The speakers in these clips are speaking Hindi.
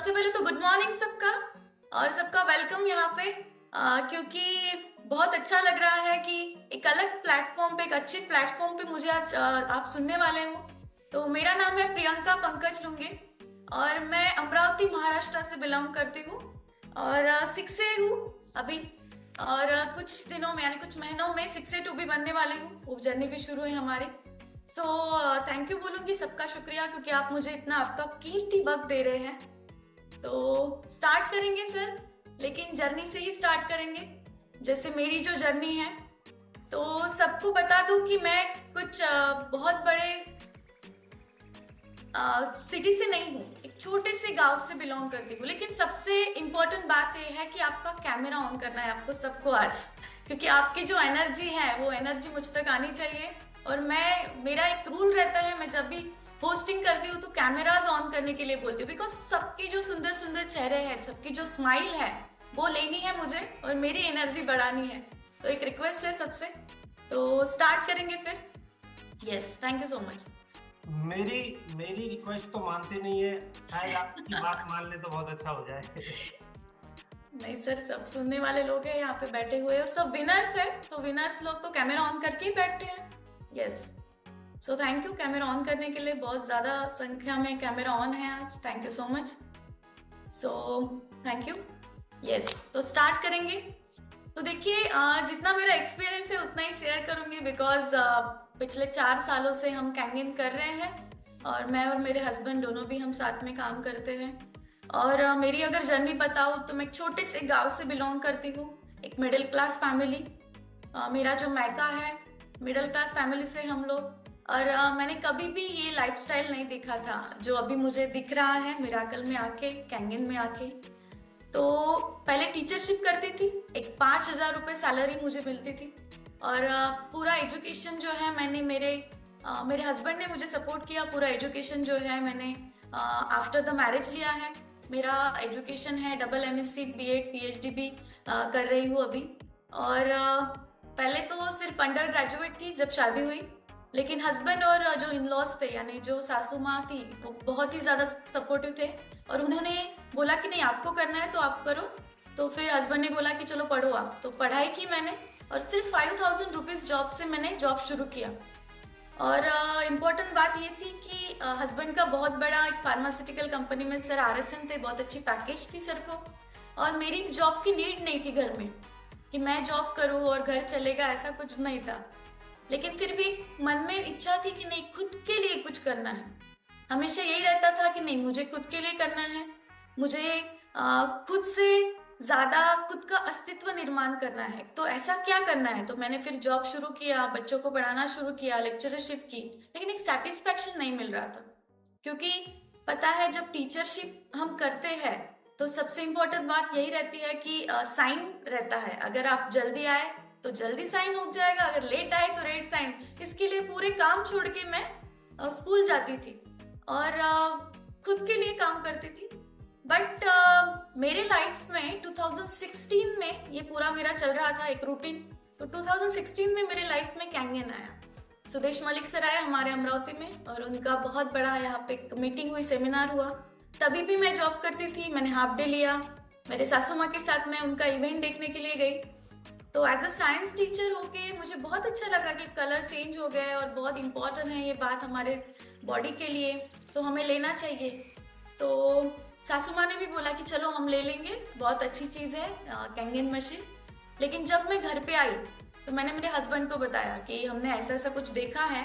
सबसे पहले तो गुड मॉर्निंग सबका। और सबका वेलकम यहाँ पे। क्योंकि बहुत अच्छा लग रहा है कि एक अलग प्लेटफॉर्म पे, एक अच्छे प्लेटफॉर्म पे मुझे आज आप सुनने वाले हो। तो मेरा नाम है प्रियंका पंकज लुंगे और मैं अमरावती महाराष्ट्र से बिलोंग करती हूँ और 6 से हूँ अभी। और कुछ दिनों में यानी कुछ महीनों में 6 से 2 भी बनने वाली हूँ। वो जर्नी भी शुरू है हमारी। सो थैंक यू बोलूंगी सबका शुक्रिया, क्योंकि आप मुझे इतना आपका कीमती वक्त दे रहे हैं। तो स्टार्ट करेंगे सर, लेकिन जर्नी से ही स्टार्ट करेंगे। जैसे मेरी जो जर्नी है, तो सबको बता दूं कि मैं कुछ बहुत बड़े सिटी से नहीं हूँ, एक छोटे से गांव से बिलोंग करती हूँ। लेकिन सबसे इम्पोर्टेंट बात यह है कि आपका कैमरा ऑन करना है आपको सबको आज, क्योंकि आपकी जो एनर्जी है वो एनर्जी मुझ तक आनी चाहिए। और मेरा एक रूल रहता है, मैं जब भी होस्टिंग करती हूँ तो कैमराज ऑन करने के लिए बोलती हूँ, बिकॉज सबके जो सुंदर सुंदर चेहरे हैं, सबकी जो स्माइल है वो लेनी है मुझे और मेरी एनर्जी बढ़ानी है। तो एक रिक्वेस्ट है सबसे, तो स्टार्ट करेंगे फिर। Yes, thank you so much. मेरी मेरी रिक्वेस्ट तो मानते नहीं है, शायद आपकी बात मान ले तो बहुत अच्छा हो जाए। नहीं सर, सब सुनने वाले लोग हैं यहाँ पे बैठे हुए और सब विनर्स है, तो विनर्स लोग तो कैमरा ऑन करके ही बैठते हैं। Yes, so thank you camera on करने के लिए। बहुत ज्यादा संख्या में कैमरा ऑन है आज, thank you so much. So thank you. Yes, तो स्टार्ट करेंगे। तो देखिए, जितना मेरा एक्सपीरियंस है उतना ही शेयर करूंगी, बिकॉज पिछले 4 सालों से हम कैंगिंग कर रहे हैं और मैं और मेरे हस्बैंड दोनों भी हम साथ में काम करते हैं। और मेरी अगर जर्नी बताऊँ तो मैं एक छोटे से गांव से बिलोंग करती हूँ, एक मिडिल क्लास फैमिली। मेरा जो मायका है, मिडिल क्लास फैमिली से हम लोग। और मैंने कभी भी ये लाइफस्टाइल नहीं देखा था जो अभी मुझे दिख रहा है मिराकल में आके, कैंगिंग में आके। तो पहले टीचरशिप करती थी, एक 5,000 रुपये सैलरी मुझे मिलती थी। और पूरा एजुकेशन जो है मैंने मेरे हस्बैंड ने मुझे सपोर्ट किया। पूरा एजुकेशन जो है मैंने आफ्टर द मैरिज लिया है। मेरा एजुकेशन है डबल MSc B.Ed PhD भी कर रही हूँ अभी। और पहले तो सिर्फ अंडर ग्रेजुएट थी जब शादी हुई, लेकिन हस्बैंड और जो इन लॉज थे यानी जो सासू माँ थी वो बहुत ही ज़्यादा सपोर्टिव थे। और उन्होंने बोला कि नहीं, आपको करना है तो आप करो। तो फिर हस्बैंड ने बोला कि चलो पढ़ो आप, तो पढ़ाई की मैंने। और सिर्फ 5,000 रुपीज़ जॉब से मैंने जॉब शुरू किया। और इम्पोर्टेंट बात ये थी कि हस्बैंड का बहुत बड़ा एक फार्मास्यूटिकल कंपनी में सर RSM थे, बहुत अच्छी पैकेज थी सर को। और मेरी जॉब की नीड नहीं थी घर में कि मैं जॉब करूँ और घर चलेगा, ऐसा कुछ नहीं था। लेकिन फिर भी मन में इच्छा थी कि नहीं, खुद के लिए कुछ करना है। हमेशा यही रहता था कि नहीं, मुझे खुद के लिए करना है, मुझे खुद से ज्यादा खुद का अस्तित्व निर्माण करना है। तो ऐसा क्या करना है, तो मैंने फिर जॉब शुरू किया, बच्चों को पढ़ाना शुरू किया, लेक्चरशिप की। लेकिन एक सेटिस्फेक्शन नहीं मिल रहा था, क्योंकि पता है जब टीचरशिप हम करते हैं तो सबसे इम्पोर्टेंट बात यही रहती है कि साइन रहता है। अगर आप जल्दी आए तो जल्दी साइन हो जाएगा, अगर लेट आए तो लेट साइन। इसके लिए पूरे काम छोड़ के मैं स्कूल जाती थी और खुद के लिए काम करती थी। बट मेरे लाइफ में 2016 में ये पूरा मेरा चल रहा था एक रूटीन। तो 2016 में मेरे लाइफ में कैंगन आया। सुदेश मलिक सर आए हमारे अमरावती में और उनका बहुत बड़ा यहाँ पे मीटिंग हुई, सेमिनार हुआ। तभी भी मैं जॉब करती थी, मैंने हाफ डे लिया। मेरे सासू माँ के साथ मैं उनका इवेंट देखने के लिए गई। तो एज अ साइंस टीचर होके मुझे बहुत अच्छा लगा कि कलर चेंज हो गए और बहुत इंपॉर्टेंट है ये बात हमारे बॉडी के लिए, तो हमें लेना चाहिए। तो सासू माँ ने भी बोला कि चलो हम ले लेंगे, बहुत अच्छी चीज़ है कैंगन मशीन। लेकिन जब मैं घर पे आई तो मैंने मेरे हस्बैंड को बताया कि हमने ऐसा ऐसा कुछ देखा है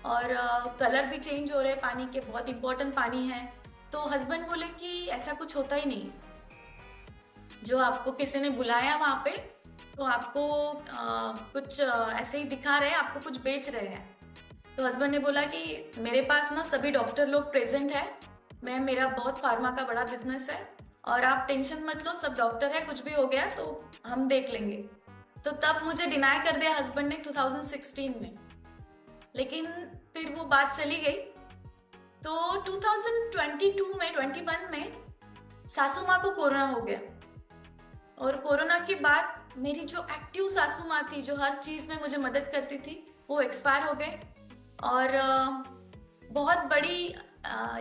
और कलर भी चेंज हो रहे हैं पानी के, बहुत इंपॉर्टेंट पानी है। तो हस्बैंड बोले कि ऐसा कुछ होता ही नहीं, जो आपको किसी ने बुलाया वहाँ पे तो आपको कुछ ऐसे ही दिखा रहे हैं, आपको कुछ बेच रहे हैं। तो हस्बैंड ने बोला कि मेरे पास ना सभी डॉक्टर लोग प्रेजेंट है, मेरा बहुत फार्मा का बड़ा बिजनेस है और आप टेंशन मत लो, सब डॉक्टर है, कुछ भी हो गया तो हम देख लेंगे। तो तब मुझे डिनाई कर दिया हस्बैंड ने 2016 में। लेकिन फिर वो बात चली गई। तो 2022 में 21 में सासू माँ को कोरोना हो गया। और कोरोना के बाद मेरी जो एक्टिव सासू माँ थी, जो हर चीज़ में मुझे मदद करती थी, वो एक्सपायर हो गए। और बहुत बड़ी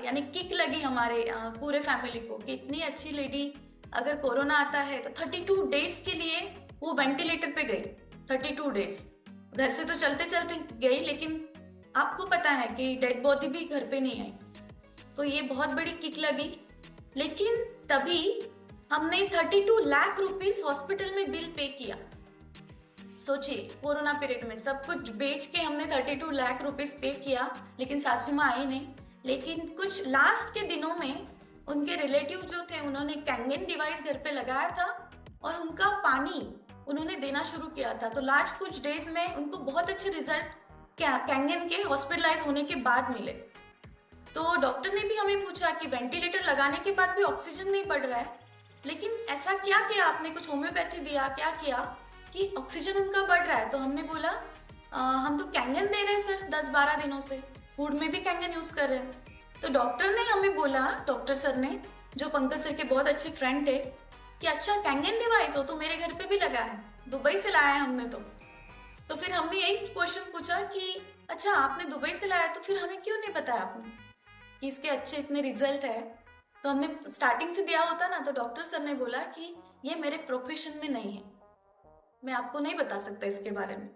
यानी किक लगी हमारे पूरे फैमिली को कि इतनी अच्छी लेडी अगर कोरोना आता है तो 32 डेज के लिए वो वेंटिलेटर पे गई। 32 डेज घर से तो चलते चलते गई, लेकिन आपको पता है कि डेड बॉडी भी घर पे नहीं आई, तो ये बहुत बड़ी किक लगी। लेकिन तभी हमने 32 लाख रुपीस हॉस्पिटल में बिल पे किया। सोचिए, कोरोना पीरियड में सब कुछ बेच के हमने 32 लाख रुपीस पे किया, लेकिन सासू माँ आई नहीं। लेकिन कुछ लास्ट के दिनों में उनके रिलेटिव जो थे उन्होंने कैंगन डिवाइस घर पे लगाया था और उनका पानी उन्होंने देना शुरू किया था। तो लास्ट कुछ डेज में उनको बहुत अच्छे रिजल्ट क्या कैंगन के हॉस्पिटलाइज होने के बाद मिले। तो डॉक्टर ने भी हमें पूछा कि वेंटिलेटर लगाने के बाद भी ऑक्सीजन नहीं बढ़ रहा है, लेकिन ऐसा क्या किया आपने, कुछ होम्योपैथी दिया, क्या किया कि ऑक्सीजन उनका बढ़ रहा है? तो हमने बोला हम तो कैंगन दे रहे हैं सर 10-12 दिनों से, फूड में भी कैंगन यूज कर रहे हैं। तो डॉक्टर ने हमें बोला, डॉक्टर सर ने, जो पंकज सर के बहुत अच्छे फ्रेंड थे, कि अच्छा कैंगन डिवाइस हो तो मेरे घर पे भी लगा है, दुबई से लाया है हमने। तो फिर हमने यही क्वेश्चन पूछा कि अच्छा आपने दुबई से लाया तो फिर हमें क्यों नहीं बताया आपने कि इसके अच्छे इतने रिजल्ट है? तो हमने स्टार्टिंग से दिया होता ना। तो डॉक्टर सर ने बोला कि ये मेरे प्रोफेशन में नहीं है, मैं आपको नहीं बता सकता इसके बारे में।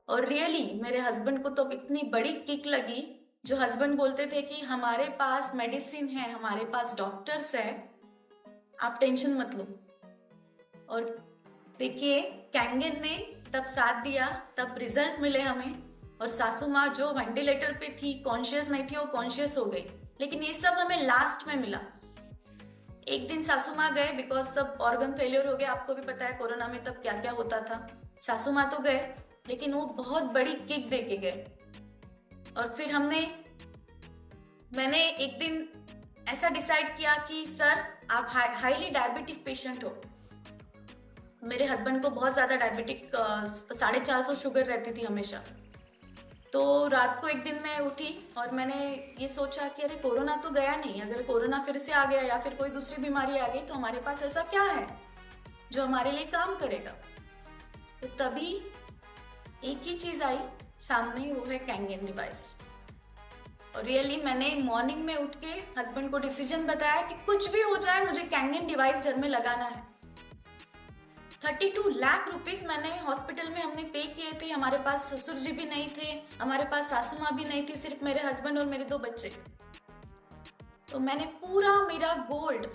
और रियली मेरे हस्बैंड को तो इतनी बड़ी किक लगी। जो हस्बैंड बोलते थे कि हमारे पास मेडिसिन है, हमारे पास डॉक्टर्स है, आप टेंशन मत लो। और देखिए, कैंगन ने तब साथ दिया, तब रिजल्ट मिले हमें। और सासू माँ जो वेंटिलेटर पे थी, कॉन्शियस नहीं थी, वो कॉन्शियस हो गई। लेकिन ये सब हमें लास्ट में मिला। एक दिन सासू माँ गए, बिकॉज सब ऑर्गन फेलियर हो गया, आपको भी पता है कोरोना में तब क्या क्या होता था। सासू माँ तो गए, लेकिन वो बहुत बड़ी किक दे के गए। और फिर मैंने एक दिन ऐसा डिसाइड किया कि सर आप हाईली डायबिटिक पेशेंट हो। मेरे हस्बैंड को बहुत ज्यादा डायबिटिक 450 शुगर रहती थी हमेशा। तो रात को एक दिन मैं उठी और मैंने ये सोचा कि अरे कोरोना तो गया नहीं, अगर कोरोना फिर से आ गया या फिर कोई दूसरी बीमारी आ गई तो हमारे पास ऐसा क्या है जो हमारे लिए काम करेगा। तो तभी एक ही चीज आई सामने, वो है कैंगन डिवाइस। और रियली मैंने मॉर्निंग में उठ के हस्बैंड को डिसीजन बताया कि कुछ भी हो जाए मुझे कैंगन डिवाइस घर में लगाना है। 32 लाख रुपीस मैंने हॉस्पिटल में हमने पे किए थे। हमारे पास ससुर जी भी नहीं थे, हमारे पास सासू माँ भी नहीं थी, सिर्फ मेरे हस्बैंड और मेरे 2 बच्चे। तो मैंने पूरा मेरा गोल्ड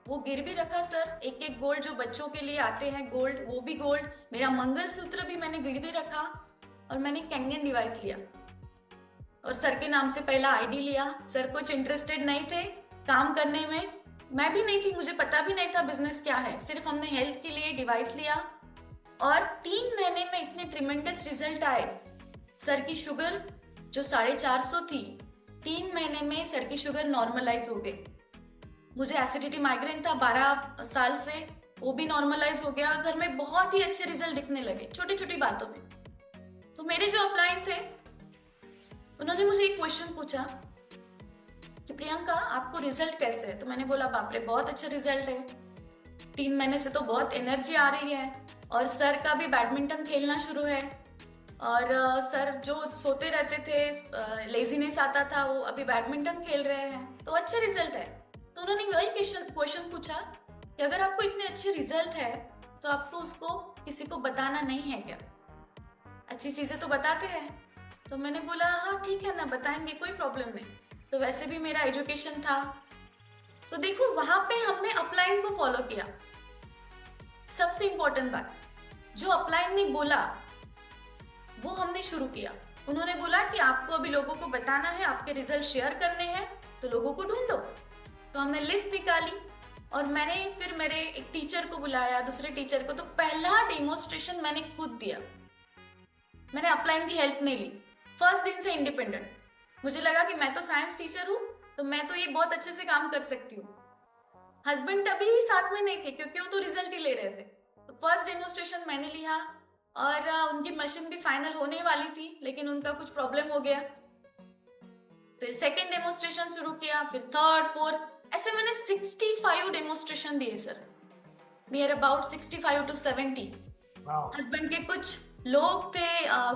वो गिरवी रखा सर, एक एक गोल्ड जो बच्चों के लिए आते हैं गोल्ड, वो भी गोल्ड, मेरा मंगलसूत्र भी मैंने गिरवी रखा। और मैंने कैंगन डिवाइस लिया और सर के नाम से पहला आईडी लिया। सर कुछ इंटरेस्टेड नहीं थे काम करने में, मैं भी नहीं थी, मुझे पता भी नहीं था बिजनेस क्या है। सिर्फ हमने हेल्थ के लिए डिवाइस लिया और 3 महीने में इतने ट्रिमेंडस रिजल्ट आए। सर की शुगर जो 450 थी, 3 महीने में सर की शुगर नॉर्मलाइज हो गई। मुझे एसिडिटी माइग्रेन था 12 साल से, वो भी नॉर्मलाइज हो गया। घर में बहुत ही अच्छे रिजल्ट दिखने लगे छोटी छोटी बातों में। तो मेरे जो अपलाइन थे उन्होंने मुझे एक क्वेश्चन पूछा कि प्रियंका आपको रिजल्ट कैसे है? तो मैंने बोला बाप रे बहुत अच्छा रिजल्ट है, 3 महीने से तो बहुत एनर्जी आ रही है और सर का भी बैडमिंटन खेलना शुरू है। और सर जो सोते रहते थे, लेजीनेस आता था, वो अभी बैडमिंटन खेल रहे हैं, तो अच्छे रिजल्ट है। तो उन्होंने वही क्वेश्चन पूछा कि अगर आपको इतने अच्छे रिजल्ट है तो आपको उसको किसी को बताना नहीं है क्या? अच्छी चीजें तो बताते हैं। तो मैंने बोला हाँ ठीक है ना, बताएंगे, कोई प्रॉब्लम नहीं। तो वैसे भी मेरा एजुकेशन था। तो देखो वहां पे हमने अपलाइन को फॉलो किया। सबसे इंपॉर्टेंट बात, जो अपलाइन ने बोला वो हमने शुरू किया। उन्होंने बोला कि आपको अभी लोगों को बताना है, आपके रिजल्ट शेयर करने हैं, तो लोगों को ढूंढो। तो हमने लिस्ट निकाली और मैंने फिर मेरे एक टीचर को बुलाया, दूसरे टीचर को। तो पहला डेमोस्ट्रेशन मैंने खुद दिया, मैंने अपलाइन की हेल्प नहीं ली। फर्स्ट दिन से इंडिपेंडेंट, मुझे लगा कि मैं तो साइंस टीचर हूँ तो मैं तो ये बहुत अच्छे से काम कर सकती हूँ। हस्बैंड तभी भी साथ में नहीं थे क्योंकि वो तो रिजल्ट ही ले रहे थे। तो फर्स्ट डेमोस्ट्रेशन मैंने लिया और उनकी मशीन भी फाइनल होने वाली थी, लेकिन उनका कुछ प्रॉब्लम हो गया। फिर सेकेंड डेमोस्ट्रेशन शुरू किया, फिर थर्ड, फोर्थ, ऐसे मैंने 65 डेमोस्ट्रेशन दिए sir, near about 65 to 70। Husband के कुछ लोग थे,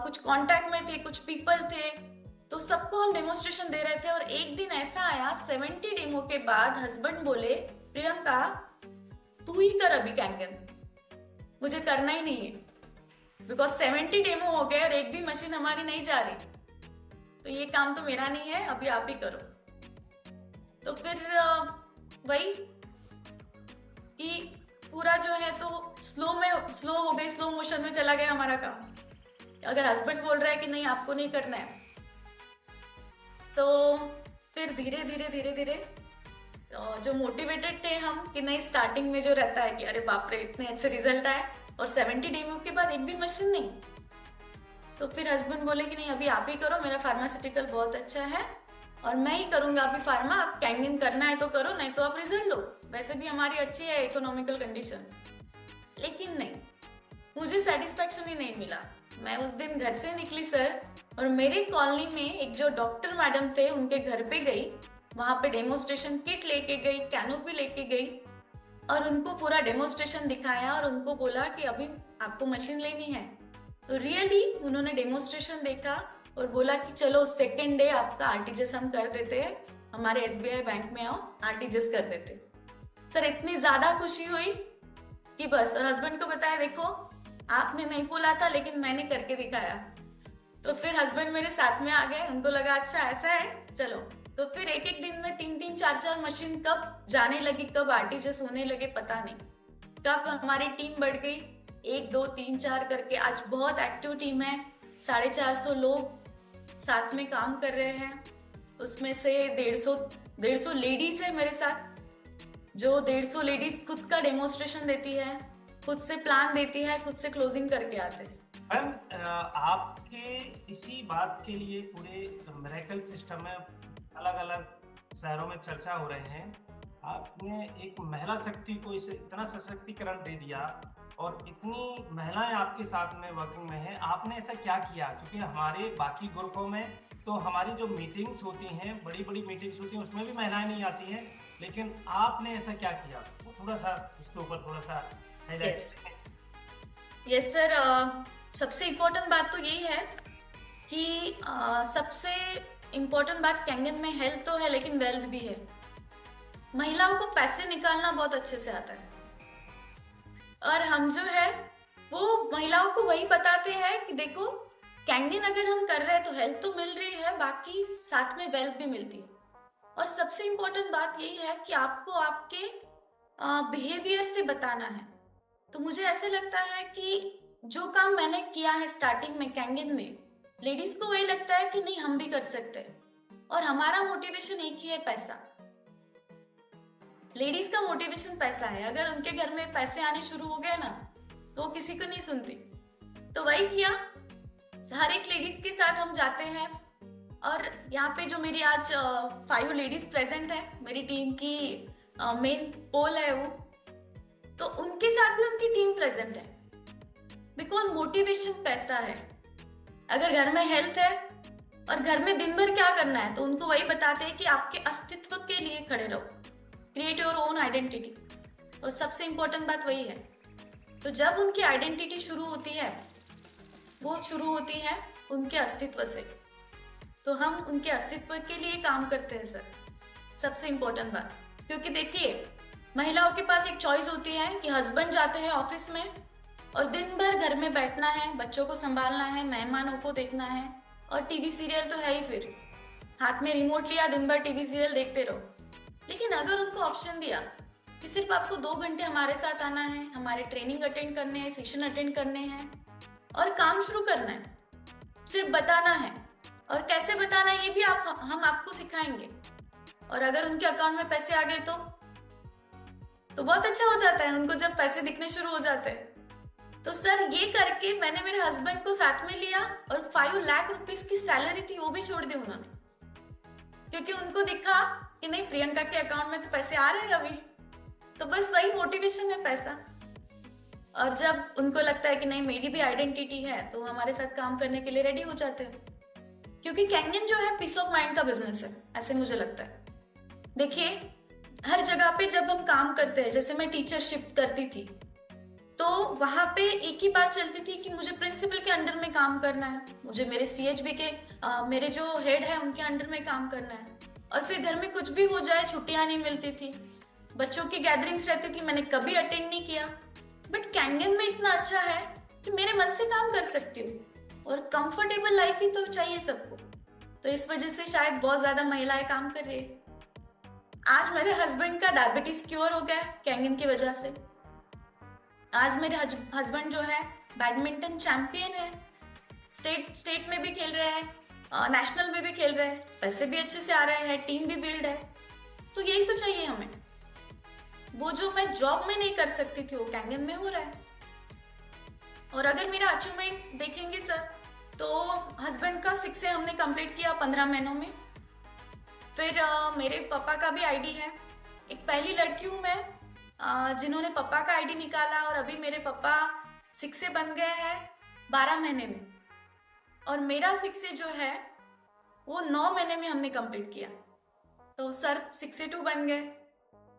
कुछ कांटेक्ट में थे, कुछ पीपल थे, तो सबको हम डेमोस्ट्रेशन दे रहे थे और एक दिन ऐसा आया 70 डेमो के बाद हस्बैंड बोले प्रियंका तू ही कर अभी कैंगन, मुझे करना ही नहीं है बिकॉज 70 डेमो हो गए और एक भी मशीन हमारी नहीं जा रही, तो ये काम तो मेरा नहीं है, अभी आप ही करो। तो फिर वही कि पूरा जो है तो स्लो हो गई, स्लो मोशन में चला गया हमारा काम। अगर हस्बैंड बोल रहा है कि नहीं आपको नहीं करना है, तो फिर धीरे धीरे धीरे धीरे जो मोटिवेटेड थे हम कि नहीं, स्टार्टिंग में जो रहता है कि अरे बाप रे इतने अच्छे रिजल्ट आए और 70 डेमो के बाद एक भी मशीन नहीं, तो फिर हस्बैंड बोले कि नहीं अभी आप ही करो, मेरा फार्मास्यूटिकल बहुत अच्छा है और मैं ही करूंगा अभी फार्मा, आप कैंगन करना है तो करो, नहीं तो आप रिजल्ट लो, वैसे भी हमारी अच्छी है इकोनॉमिकल कंडीशन। लेकिन नहीं, मुझे सेटिस्फेक्शन ही नहीं मिला। मैं उस दिन घर से निकली सर और मेरे कॉलोनी में एक जो डॉक्टर मैडम थे उनके घर पे गई, वहां पे डेमोस्ट्रेशन किट लेके गई, कैनोपी लेके गई और उनको पूरा डेमोस्ट्रेशन दिखाया और उनको बोला कि अभी आपको मशीन लेनी है। तो रियली उन्होंने डेमोस्ट्रेशन देखा और बोला कि चलो सेकेंड डे आपका आरटीजीएस हम कर देते हैं, हमारे एसबीआई बैंक में आओ, आरटीजीएस कर देते। सर इतनी ज्यादा खुशी हुई कि बस, और हस्बैंड को बताया देखो आपने नहीं बोला था लेकिन मैंने करके दिखाया। तो फिर हस्बैंड मेरे साथ में आ गए, उनको लगा अच्छा ऐसा है चलो। तो फिर एक एक दिन में 3-3 4-4 मशीन कब जाने लगी, कब आरटीजीएस होने लगे पता नहीं, कब हमारी टीम बढ़ गई 1 2 3 4 करके आज बहुत एक्टिव टीम है, 450 लोग साथ में काम कर रहे हैं। उसमें से 150 लेडीज है मेरे साथ, जो 150 लेडीज खुद का डेमोस्ट्रेशन देती है, खुद से प्लान देती है, खुद से क्लोजिंग करके आते हैं। मैम आपके इसी बात के लिए पूरे मिरेकल सिस्टम में अलग अलग शहरों में चर्चा हो रहे हैं। आपने एक महिला शक्ति को इसे इतना सशक्तिकरण दे दिया और इतनी महिलाएं आपके साथ में वर्किंग में हैं, आपने ऐसा क्या किया? क्योंकि हमारे बाकी ग्रुपों में तो हमारी जो मीटिंग्स होती हैं, बड़ी बड़ी मीटिंग्स होती हैं, उसमें भी महिलाएं नहीं आती हैं, लेकिन आपने ऐसा क्या किया? वो थोड़ा सा इसके ऊपर थोड़ा सा यस सर, सबसे इम्पोर्टेंट बात तो यही है कि सबसे इम्पोर्टेंट बात कैंगन में हेल्थ तो है लेकिन वेल्थ भी है। महिलाओं को पैसे निकालना बहुत अच्छे से आता है और हम जो है वो महिलाओं को वही बताते हैं कि देखो कैंगन अगर हम कर रहे हैं तो हेल्थ तो मिल रही है, बाकी साथ में वेल्थ भी मिलती है। और सबसे इम्पोर्टेंट बात यही है कि आपको आपके बिहेवियर से बताना है। तो मुझे ऐसे लगता है कि जो काम मैंने किया है स्टार्टिंग में कैंगन में, लेडीज को वही लगता है कि नहीं हम भी कर सकते हैं और हमारा मोटिवेशन एक ही है, पैसा। लेडीज का मोटिवेशन पैसा है, अगर उनके घर में पैसे आने शुरू हो गए ना तो वो किसी को नहीं सुनती। तो वही किया, हर एक लेडीज के साथ हम जाते हैं और यहाँ पे जो मेरी आज 5 लेडीज प्रेजेंट है, मेरी टीम की मेन पोल है वो, तो उनके साथ भी उनकी टीम प्रेजेंट है बिकॉज मोटिवेशन पैसा है। अगर घर में हेल्थ है और घर में दिन भर क्या करना है तो उनको वही बताते हैं कि आपके अस्तित्व के लिए खड़े रहो, क्रिएट योर ओन आइडेंटिटी। और सबसे इंपॉर्टेंट बात वही है। तो जब उनकी आइडेंटिटी शुरू होती है, वो शुरू होती है उनके अस्तित्व से, तो हम उनके अस्तित्व के लिए काम करते हैं सर, सबसे इंपॉर्टेंट बात। क्योंकि देखिए महिलाओं के पास एक चॉइस होती है कि हस्बैंड जाते हैं ऑफिस में और दिन भर घर में बैठना है, बच्चों को संभालना है, मेहमानों को देखना है और टीवी सीरियल तो है ही, फिर हाथ में रिमोट लिया दिन भर टीवी सीरियल देखते रहो। लेकिन अगर उनको ऑप्शन दिया कि सिर्फ आपको 2 घंटे हमारे साथ आना है, हमारे ट्रेनिंग अटेंड करने हैं, सेशन अटेंड करने हैं और काम शुरू करना है, सिर्फ बताना है और कैसे बताना है ये भी हम आपको सिखाएंगे, और अगर उनके अकाउंट में पैसे आ गए तो बहुत अच्छा हो जाता है उनको जब पैसे दिखने शुरू हो जाते हैं। तो सर ये करके मैंने मेरे हस्बैंड को साथ में लिया और 5 लाख रुपीस की सैलरी थी वो भी छोड़ दी उन्होंने, क्योंकि उनको दिखा कि नहीं प्रियंका के अकाउंट में तो पैसे आ रहे हैं अभी। तो बस वही मोटिवेशन है, पैसा। और जब उनको लगता है कि नहीं मेरी भी आइडेंटिटी है तो हमारे साथ काम करने के लिए रेडी हो जाते हैं, क्योंकि कैंगन जो है पीस ऑफ माइंड का बिजनेस है, ऐसे मुझे लगता है। देखिए हर जगह पे जब हम काम करते हैं, जैसे मैं टीचर शिफ्ट करती थी तो वहां पे एक ही बात चलती थी कि मुझे प्रिंसिपल के अंडर में काम करना है, मुझे मेरे सीएचबी के मेरे जो हेड है उनके अंडर में काम करना है। और फिर घर में कुछ भी हो जाए, छुट्टियां नहीं मिलती थी, बच्चों की गैदरिंग्स रहती थी, मैंने कभी अटेंड नहीं किया। बट कैंगन में इतना अच्छा है कि मेरे मन से काम कर सकती हूँ, और कंफर्टेबल लाइफ ही तो चाहिए सबको। तो इस वजह से शायद बहुत ज्यादा महिलाएं काम कर रही है। आज मेरे हस्बैंड का डायबिटीज क्योर हो गया कैंगन की वजह से। आज मेरे हस्बैंड जो है बैडमिंटन चैंपियन है, स्टेट में भी खेल रहे हैं, नेशनल में भी खेल रहे हैं, पैसे भी अच्छे से आ रहे हैं, टीम भी बिल्ड है। तो यही तो चाहिए हमें। वो जो मैं जॉब में नहीं कर सकती थी वो कैंगन में हो रहा है। और अगर मेरा अचीवमेंट देखेंगे सर, तो हस्बैंड का 6 से हमने कंप्लीट किया 15 महीनों में। फिर मेरे पापा का भी आईडी है। एक पहली लड़की हूँ मैं जिन्होंने पापा का आईडी निकाला, और अभी मेरे पापा 6 से बन गए हैं 12 महीने में। और मेरा 6 से जो है वो 9 महीने में हमने कंप्लीट किया। तो सर 6 से 2 बन गए।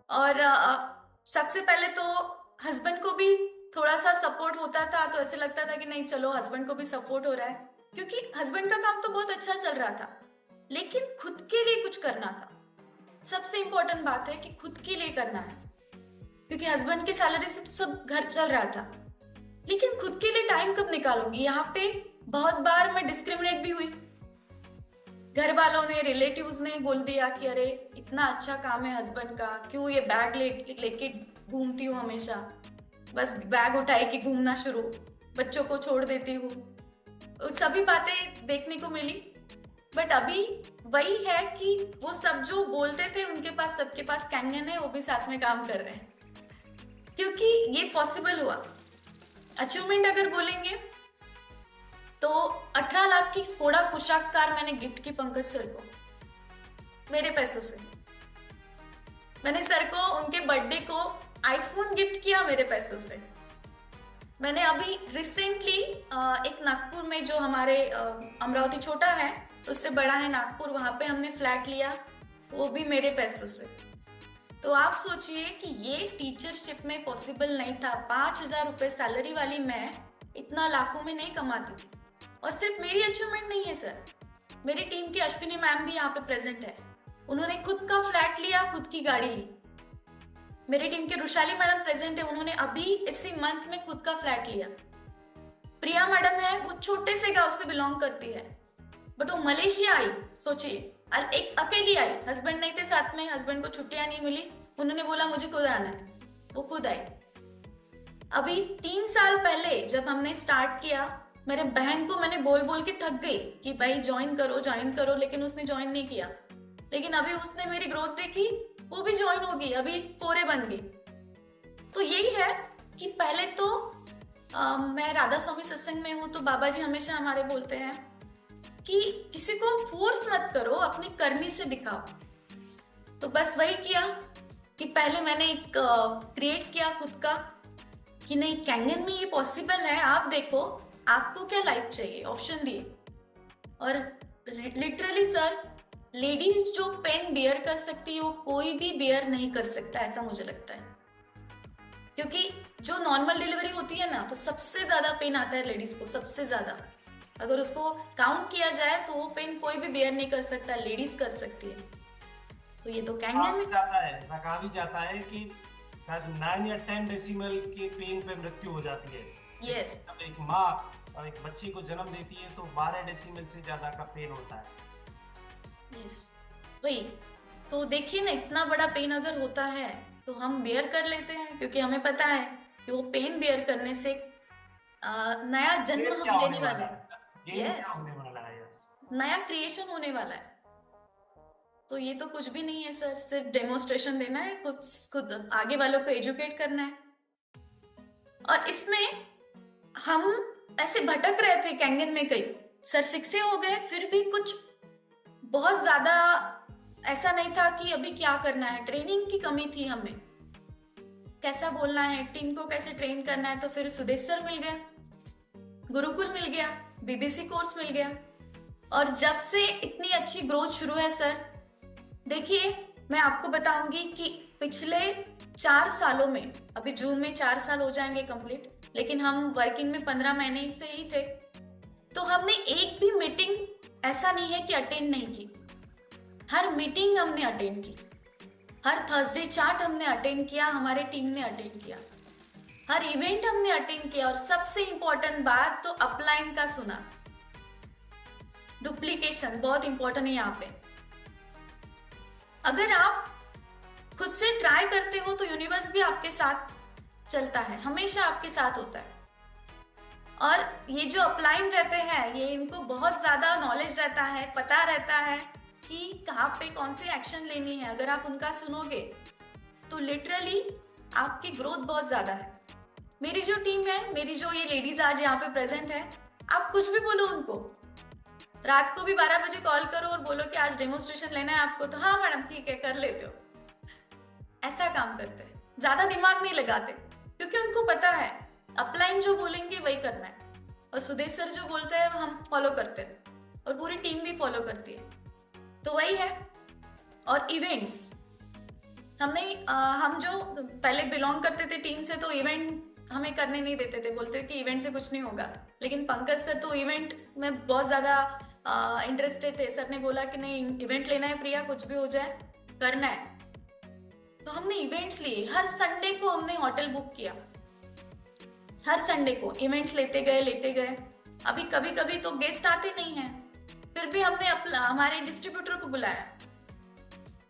और सबसे पहले तो हस्बैंड को भी थोड़ा सा सपोर्ट होता था, तो ऐसे लगता था कि नहीं चलो हस्बैंड को भी सपोर्ट हो रहा है, क्योंकि हस्बैंड का काम तो बहुत अच्छा चल रहा था, लेकिन खुद के लिए कुछ करना था। सबसे इंपॉर्टेंट बात है कि खुद के लिए करना है, क्योंकि हस्बैंड की सैलरी से तो सब घर चल रहा था, लेकिन खुद के लिए टाइम कब निकालूंगी। यहाँ पे बहुत बार मैं डिस्क्रिमिनेट भी हुई। घर वालों ने, रिलेटिव्स ने बोल दिया कि अरे इतना अच्छा काम है हस्बैंड का, क्यों ये बैग लेके घूमती हूँ हमेशा, बस बैग उठाए कि घूमना शुरू, बच्चों को छोड़ देती हूँ। सभी बातें देखने को मिली। बट अभी वही है कि वो सब जो बोलते थे उनके पास, सबके पास कैंगन है, वो भी साथ में काम कर रहे हैं, क्योंकि ये पॉसिबल हुआ। अचीवमेंट अगर बोलेंगे तो 18 लाख की स्कोडा कुशाक कार मैंने गिफ्ट की पंकज सर को, मेरे पैसों से। मैंने सर को उनके बर्थडे को आईफोन गिफ्ट किया मेरे पैसों से। मैंने अभी रिसेंटली एक नागपुर में, जो हमारे अमरावती छोटा है उससे बड़ा है नागपुर, वहां पे हमने फ्लैट लिया, वो भी मेरे पैसों से। तो आप सोचिए कि ये टीचरशिप में पॉसिबल नहीं था। 5,000 रुपए सैलरी वाली मैं इतना लाखों में नहीं कमाती थी। और सिर्फ मेरी अचीवमेंट नहीं है सर, मेरी टीम की अश्विनी मैम भी यहाँ पे प्रेजेंट है, उन्होंने खुद का फ्लैट लिया, खुद की गाड़ी ली। मेरी टीम के रुशाली मैडम प्रेजेंट है, उन्होंने अभी इसी मंथ में खुद का फ्लैट लिया। प्रिया मैडम है, वो छोटे से गांव से बिलोंग करती है, बट वो मलेशिया आई। सोचिए, एक अकेली आई, हस्बैंड नहीं थे साथ में, हस्बैंड को छुट्टियां नहीं मिली, उन्होंने बोला मुझे खुद आना है, वो खुद आई। अभी 3 साल पहले जब हमने स्टार्ट किया, मेरे बहन को मैंने बोल बोल के थक गई कि भाई ज्वाइन करो, लेकिन उसने ज्वाइन नहीं किया। लेकिन अभी उसने मेरी ग्रोथ देखी, वो भी ज्वाइन होगी, अभी 4A बन गई। तो यही है कि पहले तो मैं राधा स्वामी सत्संग में हूँ, तो बाबा जी हमेशा हमारे बोलते हैं कि किसी को फोर्स मत करो, अपनी करनी से दिखाओ। तो बस वही किया कि पहले मैंने एक क्रिएट किया खुद का कि नहीं, कैंगन में ये पॉसिबल है, आप देखो आपको क्या लाइफ चाहिए, ऑप्शन दिए। और लिटरली सर, लेडीज जो पेन बियर कर सकती है वो कोई भी बियर नहीं कर सकता, ऐसा मुझे लगता है। क्योंकि जो नॉर्मल डिलीवरी होती है ना, तो सबसे ज्यादा पेन आता है लेडीज को, सबसे ज्यादा। अगर उसको काउंट किया जाए तो वो पेन कोई भी बेयर नहीं कर सकता, लेडीज कर सकती है। तो ये तो कैंगन जाता है, ऐसा कहा भी जाता है कि शायद 9 या 10 डेसिमल के पेन पे मृत्यु हो जाती है। यस। जब एक माँ और एक बच्ची को जन्म देती है तो 12 डेसिमल से ज्यादा का पेन होता है। यस, वही तो देखिए ना, इतना बड़ा पेन अगर होता है तो हम बेयर कर लेते हैं, क्योंकि हमें पता है कि वो पेन बेयर करने से नया जन्म हम लेने वाले हैं। यस, नया क्रिएशन होने वाला है। तो ये तो कुछ भी नहीं है सर, सिर्फ डेमोन्स्ट्रेशन देना है, खुद आगे वालों को एजुकेट करना है। और इसमें हम ऐसे भटक रहे थे कैंगन में, कई सर 6 हो गए, फिर भी कुछ बहुत ज्यादा ऐसा नहीं था कि अभी क्या करना है। ट्रेनिंग की कमी थी हमें, कैसा बोलना है, टीम को कैसे ट्रेन करना है। तो फिर सुदेश सर मिल गया, गुरुकुल मिल गया, बीबीसी कोर्स मिल गया। और जब से इतनी अच्छी ग्रोथ शुरू है सर, देखिए मैं आपको बताऊंगी कि पिछले 4 सालों में, अभी जून में 4 साल हो जाएंगे कंप्लीट, लेकिन हम वर्किंग में 15 महीने से ही थे, तो हमने एक भी मीटिंग ऐसा नहीं है कि अटेंड नहीं की। हर मीटिंग हमने अटेंड की, हर थर्सडे चार्ट हमने अटेंड किया, हमारे टीम ने अटेंड किया, हर इवेंट हमने अटेंड किया, और सबसे इंपॉर्टेंट बात तो अपलाइन का सुना। डुप्लीकेशन बहुत इंपॉर्टेंट है यहाँ पे। अगर आप खुद से ट्राई करते हो तो यूनिवर्स भी आपके साथ चलता है, हमेशा आपके साथ होता है। और ये जो अपलाइन रहते हैं, ये इनको बहुत ज्यादा नॉलेज रहता है, पता रहता है कि कहाँ पे कौन सी एक्शन लेनी है। अगर आप उनका सुनोगे तो लिटरली आपकी ग्रोथ बहुत ज्यादा है। मेरी जो टीम है, मेरी जो ये लेडीज आज यहाँ पे प्रेजेंट है, आप कुछ भी बोलो उनको, रात को भी 12 बजे कॉल करो और बोलो कि आज डेमोस्ट्रेशन लेना है आपको, तो हाँ मैडम ठीक है कर लेते हो। ऐसा काम करते हैं, ज्यादा दिमाग नहीं लगाते, क्योंकि उनको पता है अपलाइन जो बोलेंगे वही करना है, और सुदेश सर जो बोलते हैं हम फॉलो करते हैं, और पूरी टीम भी फॉलो करती है, तो वही है। और इवेंट्स हमने हम जो पहले बिलोंग करते थे टीम से, तो इवेंट हमें करने नहीं देते थे, बोलते कि इवेंट से कुछ नहीं होगा। लेकिन पंकज सर तो इवेंट में बहुत ज्यादा इंटरेस्टेड थे। सर ने बोला कि नहीं, इवेंट लेना है प्रिया, कुछ भी हो जाए करना है। तो हमने इवेंट्स लिए, हर संडे को हमने होटल बुक किया, हर संडे को इवेंट्स लेते गए। अभी कभी कभी तो गेस्ट आते नहीं हैं, फिर भी हमने हमारे डिस्ट्रीब्यूटर को बुलाया,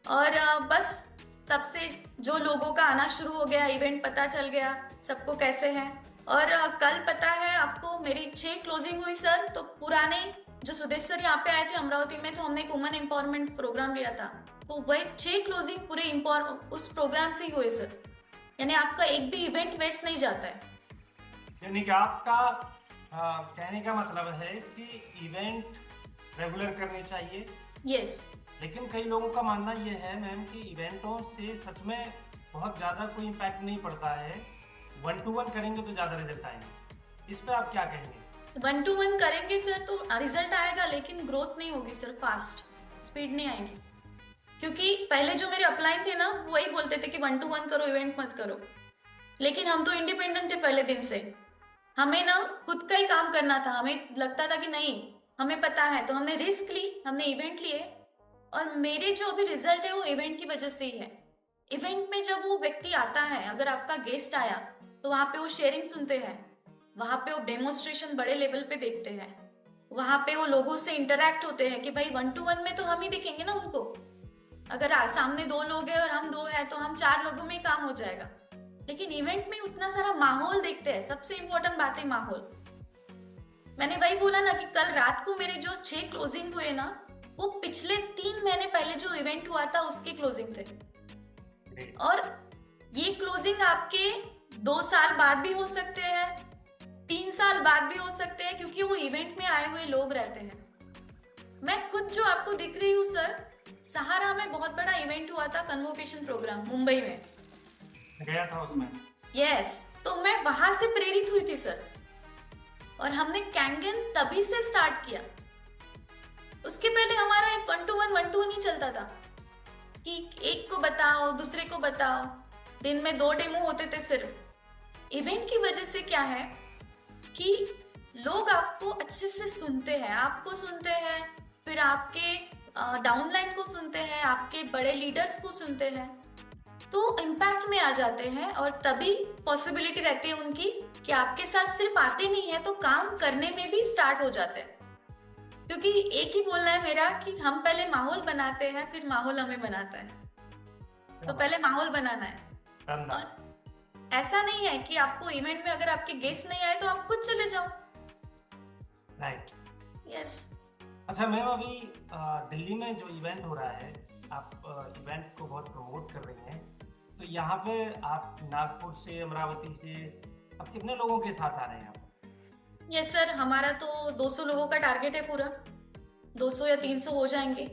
और बस तब से जो लोगों का आना शुरू हो गया, इवेंट पता चल गया सबको कैसे है। और कल पता है आपको मेरी 6 क्लोजिंग हुई सर। तो पुराने जो सुदेश सर यहाँ पे आए थे अमरावती में, तो हमने एक वुमेन एम्पावरमेंट प्रोग्राम लिया था, तो वही 6 क्लोजिंग पूरे उस प्रोग्राम से ही हुए सर। यानी आपका एक भी इवेंट वेस्ट नहीं जाता है। यानी कि आपका कहने का मतलब है कि इवेंट रेगुलर करने चाहिए। यस। लेकिन कई लोगों का मानना ये है मैम कि इवेंटों से सच में बहुत ज़्यादा कोई इम्पैक्ट नहीं पड़ता है, 1 to 1 करेंगे तो ज़्यादा रिजल्ट आएंगे। इस पर आप क्या कहेंगे? 1 to 1 करेंगे सर तो रिजल्ट आएगा, लेकिन ग्रोथ नहीं होगी सर, फास्ट स्पीड नहीं आएगी। क्योंकि पहले जो मेरे अपलाइन थे ना, वही बोलते थे कि 1 to 1 करो, इवेंट मत करो। लेकिन हम तो इंडिपेंडेंट थे पहले दिन से, हमें ना खुद का ही काम करना था। हमें लगता था कि नहीं, हमें पता है, तो हमने रिस्क ली, हमने इवेंट लिए, और मेरे जो अभी रिजल्ट है वो इवेंट की वजह से ही है। इवेंट में जब वो व्यक्ति आता है, अगर आपका गेस्ट आया, तो वहां पे वो शेयरिंग सुनते हैं, वहां पे वो डेमोन्स्ट्रेशन बड़े लेवल पे देखते हैं, वहां पे वो लोगों से इंटरेक्ट होते हैं कि भाई 1 to 1 में तो हम ही दिखेंगे ना उनको। अगर सामने 2 लोग हैं और हम 2 हैं, तो हम 4 लोगों में ही काम हो जाएगा। लेकिन इवेंट में उतना सारा माहौल देखते हैं, सबसे इंपॉर्टेंट बात है माहौल। मैंने वही बोला ना कि कल रात को मेरे जो 6 क्लोजिंग हुए ना, वो पिछले 3 महीने पहले जो इवेंट हुआ था उसके क्लोजिंग थे। और ये क्लोजिंग आपके 2 साल बाद भी हो सकते हैं, 3 साल बाद भी हो सकते हैं, क्योंकि वो इवेंट में आए हुए लोग रहते हैं। मैं खुद जो आपको दिख रही हूँ सर, सहारा में बहुत बड़ा इवेंट हुआ था, कन्वोकेशन प्रोग्राम मुंबई में गया था उसमें। यस, तो मैं वहां से प्रेरित हुई थी सर, और हमने कैंगन तभी से स्टार्ट किया। उसके पहले हमारा एक 1 to 1 ही चलता था कि एक को बताओ, दूसरे को बताओ, दिन में 2 डेमो होते थे सिर्फ। इवेंट की वजह से क्या है कि लोग आपको अच्छे से सुनते हैं, आपको सुनते हैं, फिर आपके डाउनलाइन को सुनते हैं, आपके बड़े लीडर्स को सुनते हैं, तो इम्पैक्ट में आ जाते हैं, और तभी पॉसिबिलिटी रहती है उनकी कि आपके साथ सिर्फ आते नहीं है तो काम करने में भी स्टार्ट हो जाते हैं। क्योंकि एक ही बोलना है मेरा कि हम पहले माहौल बनाते हैं, फिर माहौल हमें बनाता है। तो पहले माहौल बनाना है, और ऐसा नहीं है कि आपको इवेंट में अगर आपके गेस्ट नहीं आए तो आप खुद चले जाओ। राइट। यस। अच्छा मैम, अभी दिल्ली में जो इवेंट हो रहा है, आप इवेंट को बहुत प्रमोट कर रही हैं, तो यहाँ पे आप नागपुर से, अमरावती से, आप कितने लोगों के साथ आ रहे हैं? यस सर, हमारा तो 200 लोगों का टारगेट है पूरा, 200 या 300 हो जाएंगे,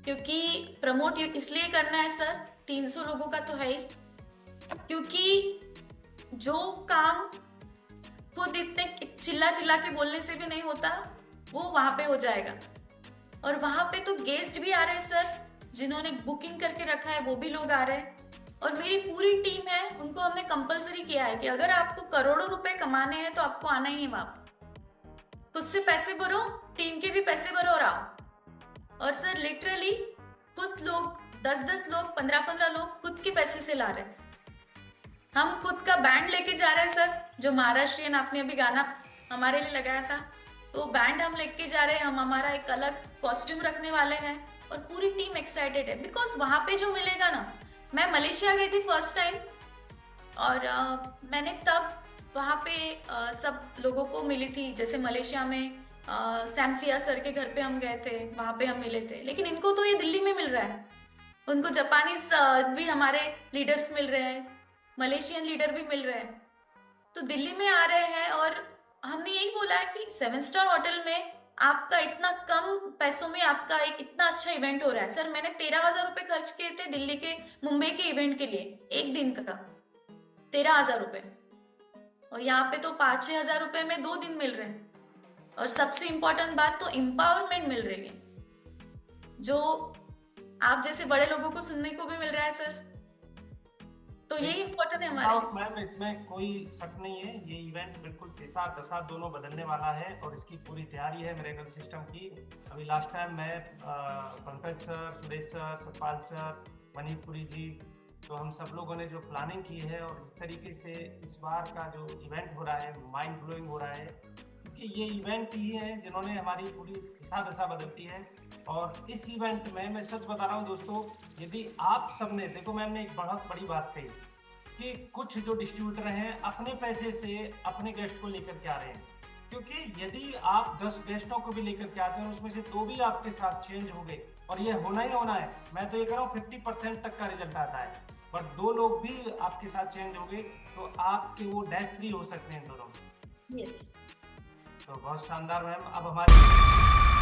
क्योंकि प्रमोट इसलिए करना है सर, 300 लोगों का तो है ही, क्योंकि जो काम खुद इतने चिल्ला चिल्ला के बोलने से भी नहीं होता, वो वहां पे हो जाएगा। और वहां पे तो गेस्ट भी आ रहे हैं सर, जिन्होंने बुकिंग करके रखा है वो भी लोग आ रहे हैं, और मेरी पूरी टीम है, उनको हमने कंपलसरी किया है कि अगर आपको करोड़ों रुपए कमाने हैं तो आपको आना ही है वहां पे। खुद से पैसे भरो, टीम के भी पैसे भरो और आओ। और सर लिटरली खुद लोग 10-10 लोग, 15-15 लोग खुद के पैसे से ला रहे हैं। हम खुद का बैंड लेके जा रहे हैं सर, जो महाराष्ट्रियन आपने अभी गाना हमारे लिए लगाया था, तो बैंड हम लेके जा रहे हैं। हम हमारा एक अलग कॉस्ट्यूम रखने वाले हैं और पूरी टीम एक्साइटेड है बिकॉज वहां पे जो मिलेगा ना, मैं मलेशिया गई थी फर्स्ट टाइम और मैंने तब वहाँ पे सब लोगों को मिली थी। जैसे मलेशिया में सैमसिया सर के घर पे हम गए थे, वहाँ पे हम मिले थे। लेकिन इनको तो ये दिल्ली में मिल रहा है, उनको जापानीज भी हमारे लीडर्स मिल रहे हैं, मलेशियन लीडर भी मिल रहे हैं, तो दिल्ली में आ रहे हैं। और हमने यही बोला है कि 7 स्टार होटल में आपका इतना कम पैसों में आपका एक इतना अच्छा इवेंट हो रहा है। सर मैंने 13,000 रुपये खर्च किए थे दिल्ली के मुंबई के इवेंट के लिए, एक दिन का 13,000 रुपये, और यहाँ पे तो 5-6 हजार रुपये में 2 दिन मिल रहे हैं। और सबसे इंपॉर्टेंट बात तो एम्पावरमेंट मिल रही है, जो आप जैसे बड़े लोगों को सुनने को भी मिल रहा है सर। तो यही इम्पोर्टेंट है हमारे लिए। मैम इसमें कोई शक नहीं है, ये इवेंट बिल्कुल दिशा दशा दोनों बदलने वाला है और इसकी पूरी तैयारी है मिरेकल सिस्टम की। अभी लास्ट टाइम मैं Pankaj sir, Suresh sir, Satpal sir, Manipuri ji, तो हम सब लोगों ने जो प्लानिंग की है और इस तरीके से इस बार का जो इवेंट हो रहा है माइंड ब्लोइंग हो रहा है, क्योंकि ये इवेंट ही है जिन्होंने हमारी पूरी दिशा दशा बदलती है। और इस इवेंट में मैं सच बता रहा हूँ दोस्तों, यदि आप सबने देखो, मैंने एक बहुत बड़ी बात कही कि कुछ जो डिस्ट्रीब्यूटर हैं अपने पैसे से अपने गेस्ट को लेकर के आ रहे हैं, क्योंकि यदि आप 10 गेस्टों को भी लेकर के आते हैं उसमें से 2 भी आपके साथ चेंज हो गए, और ये होना ही होना है, मैं तो ये कह रहा हूँ 50% तक का रिजल्ट आता है, बट 2 लोग भी आपके साथ चेंज हो गए तो आपके वो डैश फ्री हो सकते हैं दोनों। यस। तो बहुत शानदार मैम। अब हमारे